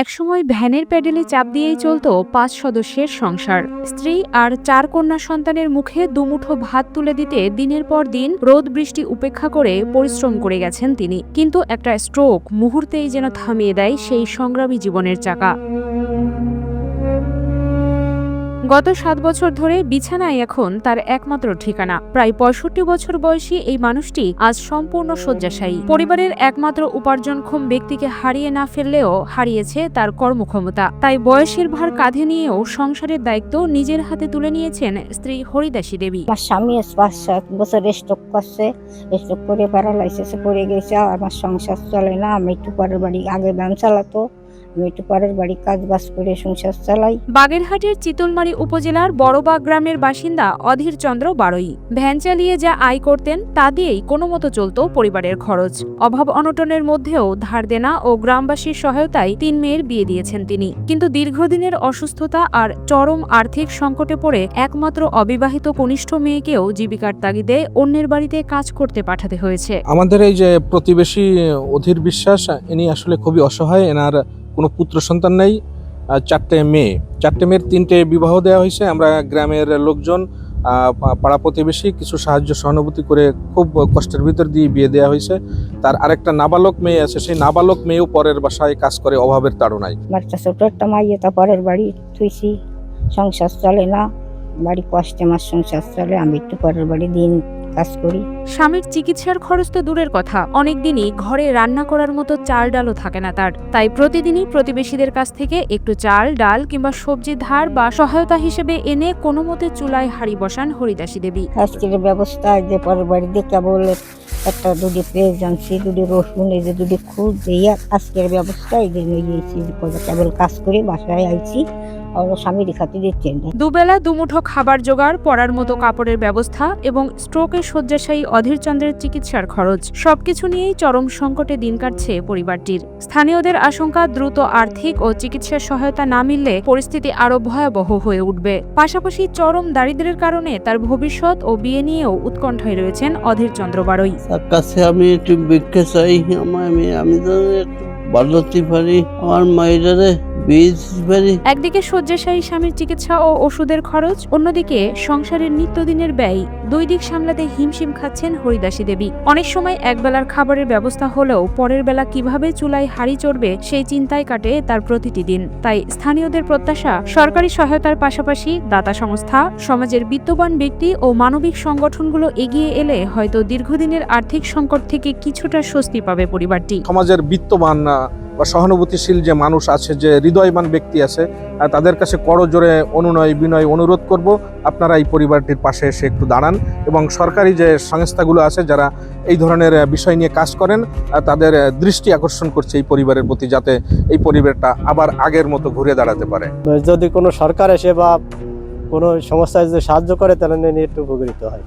একসময় ভ্যানের প্যাডেলে চাপ দিয়েই চলত ৫ সদস্যের সংসার। স্ত্রী আর ৪ কন্যা সন্তানের মুখে দুমুঠো ভাত তুলে দিতে দিনের পর দিন রোদ বৃষ্টি উপেক্ষা করে পরিশ্রম করে গেছেন তিনি। কিন্তু একটা স্ট্রোক মুহূর্তেই যেন থামিয়ে দেয় সেই সংগ্রামী জীবনের চাকা। গত ৭ বছর ধরে বিছানায় এখন তার একমাত্র ঠিকানা। প্রায় ৬৫ বছর বয়সী এই মানুষটি আজ সম্পূর্ণ শয্যাশায়ী। পরিবারের একমাত্র উপার্জনক্ষম ব্যক্তিকে হারিয়ে না ফেললেও হারিয়েছে তার কর্মক্ষমতা। তাই বয়সের ভার কাঁধে নিয়েও সংসারের দায়িত্ব নিজের হাতে তুলে নিয়েছেন স্ত্রী হরিদাসী দেবী। আমার স্বামী ৫-৭ বছর স্ট্রোক করছে, স্ট্রোক করে প্যারালাইসিসে পড়ে গেছে। আমার সংসার চলে না। আমি একটু পরের বাড়ি, আগে ভ্যান চালাতো, আমি একটু পরের বাড়ি কাজ বাজ করে সংসার চালাই। বাগেরহাটের চিতলমারী উপজেলার বড়বাগ গ্রামের বাসিন্দা অধীর চন্দ্র বারোই। ভ্যান চালিয়ে যা আয় করতেন তা দিয়েই কোনো মতো চলত পরিবারের খরচ। অভাব অনটনের মধ্যেও ধার দেনা ও গ্রামবাসীর সহায়তায় ৩ মেয়ের বিয়ে দিয়েছেন তিনি। কিন্তু দীর্ঘদিনের অসুস্থতা আর চরম আর্থিক সংকটে পড়ে একমাত্র অবিবাহিত কনিষ্ঠ মেয়েকেও জীবিকার তাগিদে অন্যের বাড়িতে কাজ করতে পাঠাতে হয়েছে। আমাদের এই যে প্রতিবেশী অধীর বিশ্বাস, ইনি আসলে খুবই অসহায়। এনার কোনো পুত্র সন্তান নেই, 4টে মেয়ে। 4টে মেয়ের 3টে বিবাহ দেওয়া হয়েছে। আমরা গ্রামের লোকজন, পাড়া প্রতিবেশী কিছু সাহায্য সহানুভূতি করে খুব কষ্টের ভিতর দিয়ে বিয়ে দেওয়া হয়েছে। তার আরেকটা নাবালক মেয়ে আছে, সেই নাবালক মেয়েও পরের বাসায় কাজ করে অভাবের তাড়নায়। আমার একটা ছোট একটা মাইয়া, তা পরের বাড়ি থুইছি, সংসার চলে না। বাড়ি কষ্টে আমার সংসার চলে, আমি একটু পরের বাড়ি দিন কাজ করি। স্বামীর চিকিৎসার খরচ তো দূরের কথা, অনেকদিনই ঘরে রান্না করার মতো চাল ডালও থাকে না তার। তাই প্রতিদিনই প্রতিবেশীদের কাছ থেকে একটু চাল ডাল কিংবা সবজি ধার বা সহায়তা হিসেবে এনে কোনো মতে চুলায় হাঁড়ি বসান হরিদাসী দেবী। আজকের ব্যবস্থা যে পরের বাড়িতে কেবল একটা দুটি পেঁয়াজ আনছি, দুটি রসুন, এই যে দুটি খুদ দিয়ে আজকের ব্যবস্থা এই যে নিয়েছি। কেবল কাজ করে বাসায় আইছি, স্বামীর খাতে দিচ্ছেন। দুবেলা দুমুঠো খাবার জোগাড়, পরার মতো কাপড়ের ব্যবস্থা এবং স্ট্রোকের শয্যাশায়ী অধীর চন্দ্রের চিকিৎসার খরচ, সবকিছু নিয়েই চরম সংকটে দিন কাটছে পরিবারটির। স্থানীয়দের আশঙ্কা, দ্রুত আর্থিক ও চিকিৎসা সহায়তা না মিললে পরিস্থিতি আরো ভয়াবহ হয়ে উঠবে। পাশাপাশি চরম দারিদ্র্যের কারণে তার ভবিষ্যৎ ও বিয়ে নিয়েও উৎকণ্ঠায় রয়েছেন অধীর চন্দ্র বারোই। তার কাছে আমি একটু ভিক্ষা চাই। আমি তো বাড়তে পারি, আমার মায়েরারে একদিকে শয্যাশায়ী স্বামীর চিকিৎসা ও ওষুধের খরচ, অন্যদিকে সংসারের নিত্যদিনের ব্যয়, 2 দিক সামলাতে হিমশিম খাচ্ছেন হরিদাসী দেবী। অনেক সময় একবেলার খাবারের ব্যবস্থা হলেও পরের বেলা কিভাবে চুলায় হাঁড়ি চড়বে সেই চিন্তায় কাটে তার প্রতিটি দিন। তাই স্থানীয়দের প্রত্যাশা, সরকারি সহায়তার পাশাপাশি দাতা সংস্থা, সমাজের বিত্তবান ব্যক্তি ও মানবিক সংগঠনগুলো এগিয়ে এলে হয়তো দীর্ঘদিনের আর্থিক সংকট থেকে কিছুটা স্বস্তি পাবে পরিবারটি। সমাজের বিত্তবান বা সহানুভূতিশীল যে মানুষ আছে, যে হৃদয়বান ব্যক্তি আছে, তাদের কাছে করজোড়ে অনুনয় বিনয় অনুরোধ করব, আপনারা এই পরিবারটির পাশে এসে একটু দাঁড়ান এবং সরকারি যে সংস্থাগুলো আছে যারা এই ধরনের বিষয় নিয়ে কাজ করেন তাদের দৃষ্টি আকর্ষণ করছে এই পরিবারের প্রতি, যাতে এই পরিবারটা আবার আগের মতো ঘুরে দাঁড়াতে পারে। যদি কোনো সরকার এসে বা কোনো সংস্থা যদি সাহায্য করে তাহলে একটু উপকৃত হয়।